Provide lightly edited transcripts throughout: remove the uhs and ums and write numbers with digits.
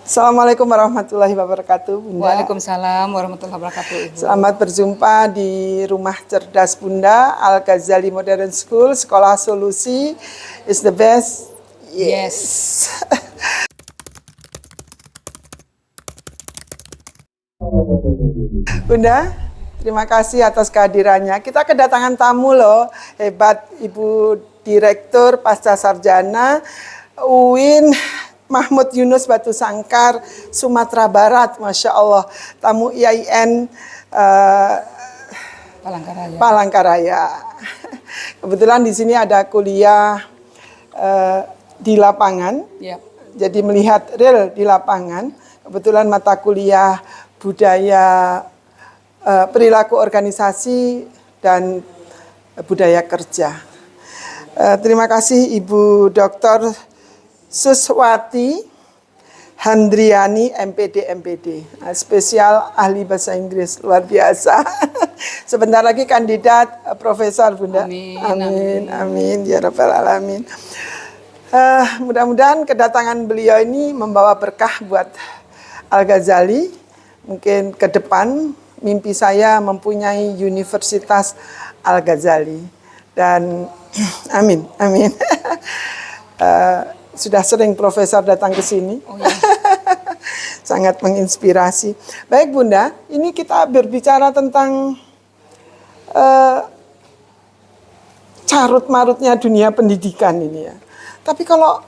Assalamualaikum warahmatullahi wabarakatuh, Bunda. Waalaikumsalam warahmatullahi wabarakatuh, Ibu. Selamat berjumpa di Rumah Cerdas Bunda, Al-Ghazali Modern School, Sekolah Solusi is the best. Yes. Bunda, terima kasih atas kehadirannya. Kita kedatangan tamu loh, hebat Ibu Direktur Pasca Sarjana UIN Mahmud Yunus Batu Sangkar, Sumatera Barat, Masya Allah. Tamu IAIN Palangkaraya. Palangkaraya. Kebetulan di sini ada kuliah di lapangan, Ya. jadi melihat real di lapangan. Kebetulan mata kuliah budaya, perilaku organisasi, dan budaya kerja. Terima kasih Ibu Dr. Suswati Handriani MPD, spesial ahli bahasa Inggris, luar biasa. Sebentar lagi kandidat profesor, Bunda. Amin, Amin ya rabbal alamin. Mudah-mudahan kedatangan beliau ini membawa berkah buat Al-Ghazali. Mungkin ke depan mimpi saya mempunyai Universitas Al-Ghazali, dan amin. Sudah sering profesor datang ke sini. Oh, ya. Sangat menginspirasi. Baik Bunda, ini kita berbicara tentang carut-marutnya dunia pendidikan ini ya. Tapi kalau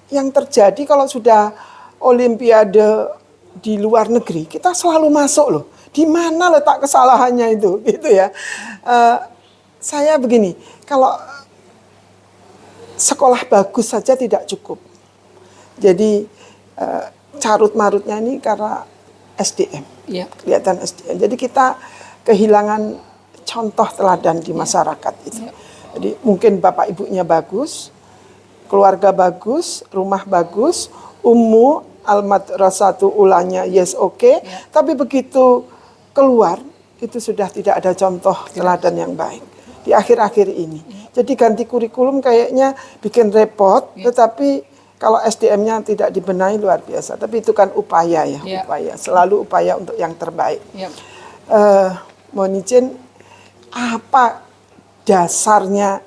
yang terjadi kalau sudah olimpiade di luar negeri, kita selalu masuk loh. Di mana letak kesalahannya itu, gitu ya. Saya begini, kalau sekolah bagus saja tidak cukup. Jadi carut-marutnya ini karena SDM. Ya. Kelihatan SDM. Jadi kita kehilangan contoh teladan di masyarakat itu. Ya. Jadi mungkin bapak ibunya bagus, keluarga bagus, rumah bagus, al-madrasatu ulanya yes oke. Ya. Tapi begitu keluar itu sudah tidak ada contoh teladan yang baik. Di akhir-akhir ini. Jadi ganti kurikulum kayaknya bikin repot, tetapi kalau SDM-nya tidak dibenahi luar biasa. Tapi itu kan upaya ya, upaya. Selalu upaya untuk yang terbaik. Mohon izin, apa dasarnya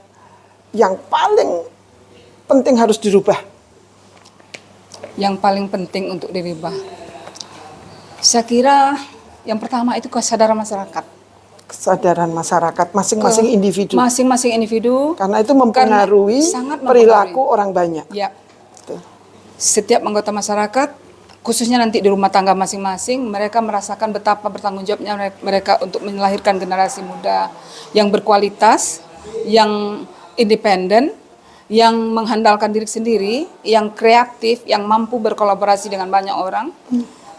yang paling penting harus dirubah? Yang paling penting untuk dirubah, saya kira yang pertama itu kesadaran masyarakat. Kesadaran masyarakat masing-masing individu. Masing-masing individu. Karena itu mempengaruhi perilaku orang banyak. Ya. Betul. Setiap anggota masyarakat, khususnya nanti di rumah tangga masing-masing, mereka merasakan betapa bertanggung jawabnya mereka untuk melahirkan generasi muda yang berkualitas, yang independen, yang mengandalkan diri sendiri, yang kreatif, yang mampu berkolaborasi dengan banyak orang,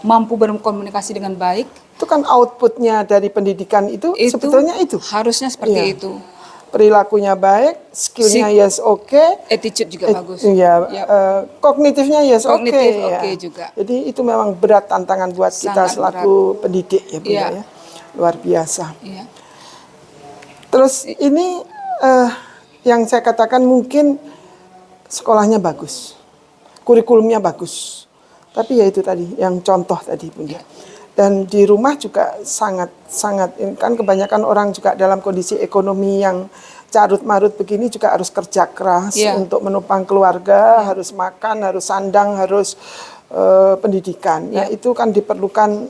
mampu berkomunikasi dengan baik. Itu kan outputnya dari pendidikan itu sebetulnya itu. Harusnya seperti itu. Perilakunya baik, skillnya yes oke. Attitude juga bagus. Iya, kognitifnya yes oke. Juga. Jadi itu memang berat tantangan buat kita selaku pendidik ya Bunda ya. Luar biasa. Ya. Terus ini yang saya katakan mungkin sekolahnya bagus. Kurikulumnya bagus. Tapi ya itu tadi, yang contoh tadi Bunda. Dan di rumah juga sangat kan kebanyakan orang juga dalam kondisi ekonomi yang carut-marut begini juga harus kerja keras untuk menopang keluarga, harus makan, harus sandang, harus pendidikan. Nah itu kan diperlukan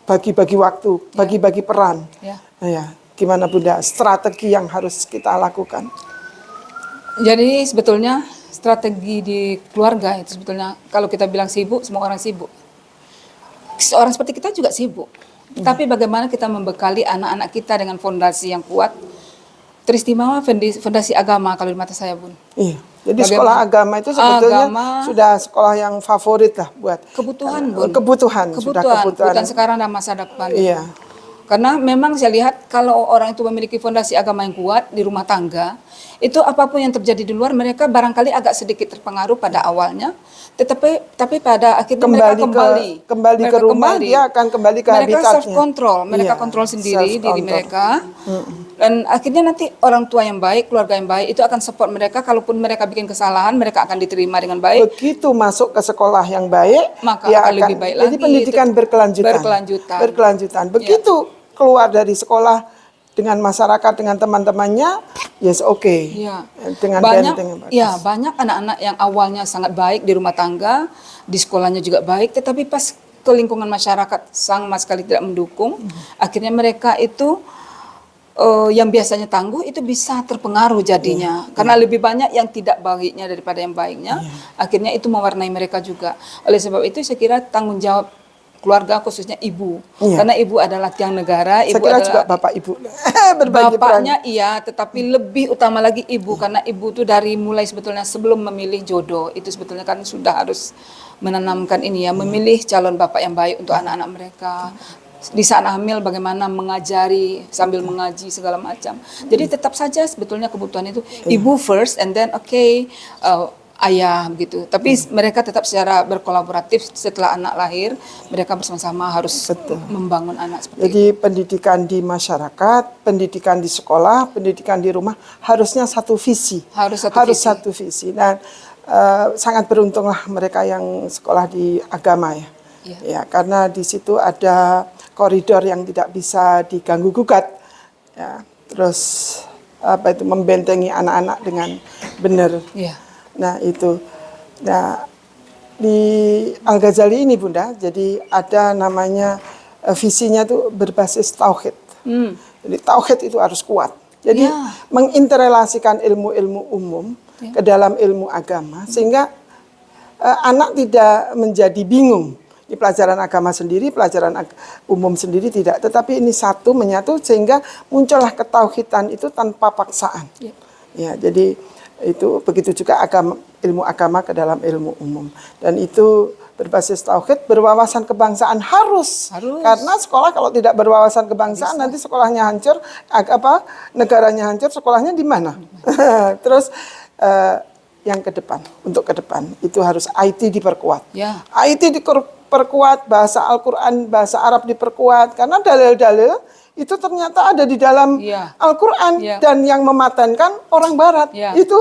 bagi-bagi waktu, bagi-bagi peran. Nah ya, gimana Bunda strategi yang harus kita lakukan? Jadi sebetulnya strategi di keluarga itu sebetulnya kalau kita bilang sibuk, semua orang sibuk. Seorang seperti kita juga sibuk. Tapi bagaimana kita membekali anak-anak kita dengan fondasi yang kuat, teristimewa fondasi agama kalau di mata saya, Bun. Iya. Jadi sekolah agama itu sebetulnya sudah sekolah yang favorit lah buat kebutuhan, Bun. Kebutuhan. Bukan sekarang dan masa depan. Iya. Karena memang saya lihat kalau orang itu memiliki fondasi agama yang kuat di rumah tangga, itu apapun yang terjadi di luar mereka barangkali agak sedikit terpengaruh pada awalnya, tapi pada akhirnya mereka kembali ke rumah, dia akan kembali ke mereka habitatnya. self control, mereka kontrol sendiri diri mereka. Dan akhirnya nanti orang tua yang baik, keluarga yang baik itu akan support mereka. Kalaupun mereka bikin kesalahan, mereka akan diterima dengan baik. Begitu masuk ke sekolah yang baik, Maka dia akan lebih baik jadi lagi. pendidikan berkelanjutan. Begitu keluar dari sekolah dengan masyarakat, dengan teman-temannya, yes, oke. Ya. Dengan banyak, benteng yang bagus. ya banyak anak-anak yang awalnya sangat baik di rumah tangga, di sekolahnya juga baik, tetapi pas ke lingkungan masyarakat sama sekali tidak mendukung, akhirnya mereka itu yang biasanya tangguh itu bisa terpengaruh jadinya, karena lebih banyak yang tidak baiknya daripada yang baiknya, akhirnya itu mewarnai mereka juga. Oleh sebab itu saya kira tanggung jawab keluarga khususnya ibu, karena ibu adalah tiang negara. Ibu saya kira adalah, juga bapak ibu berbagi bapaknya peran. iya, tetapi lebih utama lagi ibu, karena ibu itu dari mulai sebetulnya sebelum memilih jodoh itu sebetulnya kan sudah harus menanamkan ini ya, memilih calon bapak yang baik untuk anak-anak mereka. Di saat hamil bagaimana mengajari sambil mengaji segala macam. Jadi tetap saja sebetulnya kebutuhan itu ibu first and then ayah begitu. Tapi mereka tetap secara berkolaboratif setelah anak lahir, mereka bersama-sama harus membangun anak seperti Jadi pendidikan di masyarakat, pendidikan di sekolah, pendidikan di rumah harusnya satu visi. Harus satu visi. Dan sangat beruntunglah mereka yang sekolah di agama ya. Ya, karena di situ ada koridor yang tidak bisa diganggu gugat. Ya, terus membentengi anak-anak dengan benar. Iya. Nah itu, nah di Al-Ghazali ini Bunda, jadi ada namanya visinya tuh berbasis tauhid. Jadi tauhid itu harus kuat. Jadi menginterrelasikan ilmu-ilmu umum ke dalam ilmu agama, sehingga anak tidak menjadi bingung. Di pelajaran agama sendiri, pelajaran umum sendiri tidak. Tetapi ini satu menyatu sehingga muncullah ketauhidan itu tanpa paksaan. Ya, jadi itu begitu juga ilmu agama ke dalam ilmu umum, dan itu berbasis tauhid, berwawasan kebangsaan harus. Karena sekolah kalau tidak berwawasan kebangsaan nanti sekolahnya hancur, negaranya hancur, sekolahnya di mana? Terus yang ke depan, untuk ke depan itu harus IT diperkuat. IT diperkuat, bahasa Al-Quran, bahasa Arab diperkuat, karena dalil-dalil itu ternyata ada di dalam Al-Quran dan yang mematenkan orang Barat. Itu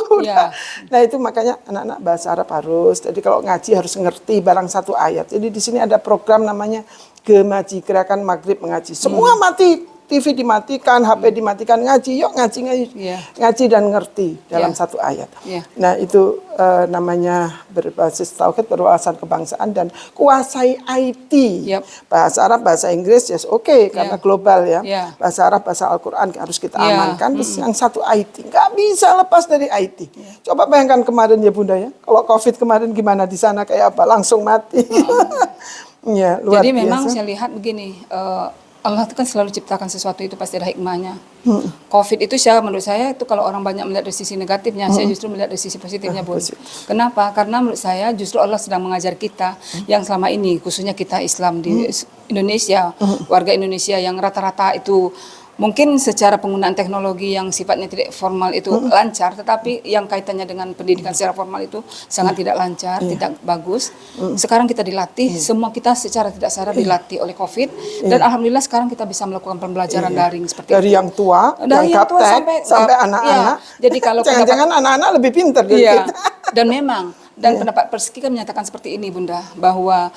nah itu makanya anak-anak bahasa Arab harus. Jadi kalau ngaji harus ngerti barang satu ayat. Jadi di sini ada program namanya Gemaji, Gerakan Maghrib Mengaji. Semua mati, TV dimatikan, HP dimatikan, ngaji. Yuk ngaji dan ngerti dalam satu ayat. Nah itu namanya berbasis tauhid, berwawasan kebangsaan, dan kuasai IT. Bahasa Arab, bahasa Inggris, oke, karena global ya. Bahasa Arab, bahasa Al-Quran harus kita amankan. Terus yang satu IT, nggak bisa lepas dari IT. Coba bayangkan kemarin ya Bunda ya, kalau COVID kemarin gimana di sana, kayak apa, langsung mati. Ya, luar Jadi biasa. memang saya lihat begini, Allah itu kan selalu ciptakan sesuatu itu pasti ada hikmahnya. COVID itu menurut saya itu kalau orang banyak melihat dari sisi negatifnya, saya justru melihat dari sisi positifnya, Bu. Kenapa? Karena menurut saya justru Allah sedang mengajar kita yang selama ini, khususnya kita Islam di Indonesia, warga Indonesia yang rata-rata itu mungkin secara penggunaan teknologi yang sifatnya tidak formal itu lancar, tetapi yang kaitannya dengan pendidikan secara formal itu sangat tidak lancar, tidak bagus. Sekarang kita dilatih, semua kita secara tidak sadar dilatih oleh COVID, dan alhamdulillah sekarang kita bisa melakukan pembelajaran daring seperti dari itu. yang tua, dari yang tua sampai anak-anak. Jadi kalau jangan-jangan anak-anak lebih pintar dari kita. Dan memang pendapat Perski kan menyatakan seperti ini Bunda, bahwa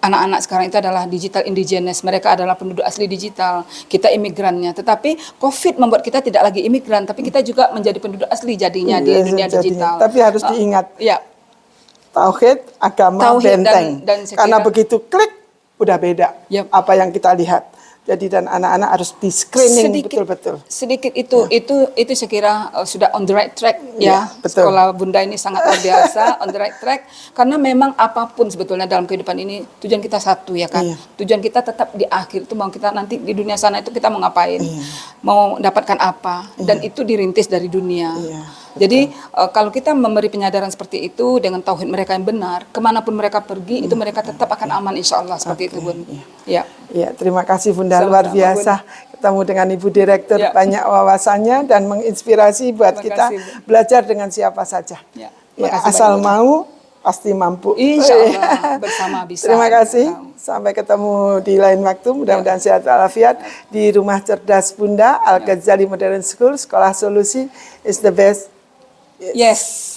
anak-anak sekarang itu adalah digital indigenous, mereka adalah penduduk asli digital, kita imigrannya. Tetapi COVID membuat kita tidak lagi imigran, tapi kita juga menjadi penduduk asli jadinya di dunia digital. Tapi harus diingat, tauhid, agama, benteng. Dan karena begitu klik, udah beda apa yang kita lihat. Jadi dan anak-anak harus di screening betul-betul. Sedikit itu saya kira sudah on the right track ya. Betul. Sekolah Bunda ini sangat luar biasa on the right track, karena memang apapun sebetulnya dalam kehidupan ini tujuan kita satu ya kan. Tujuan kita tetap di akhir itu, mau kita nanti di dunia sana itu kita mau ngapain, mau dapatkan apa, dan itu dirintis dari dunia. Jadi kalau kita memberi penyadaran seperti itu dengan tauhid mereka yang benar, kemanapun mereka pergi itu mereka tetap akan aman insya Allah seperti itu Bun. Ya. Ya, terima kasih Bunda, Sama-sama, luar biasa. Ketemu dengan Ibu Direktur Ya. banyak wawasannya dan menginspirasi buat Terima kita kasih, Bu. belajar dengan siapa saja. Ya. Ya, Makasih asal banyak, Bu. mau pasti mampu. Insya Allah bersama bisa. Terima kasih. Sampai ketemu di lain waktu. Mudah-mudahan sehat walafiat di Rumah Cerdas Bunda Al Ghazali Modern School. Sekolah Solusi is the best. Yes.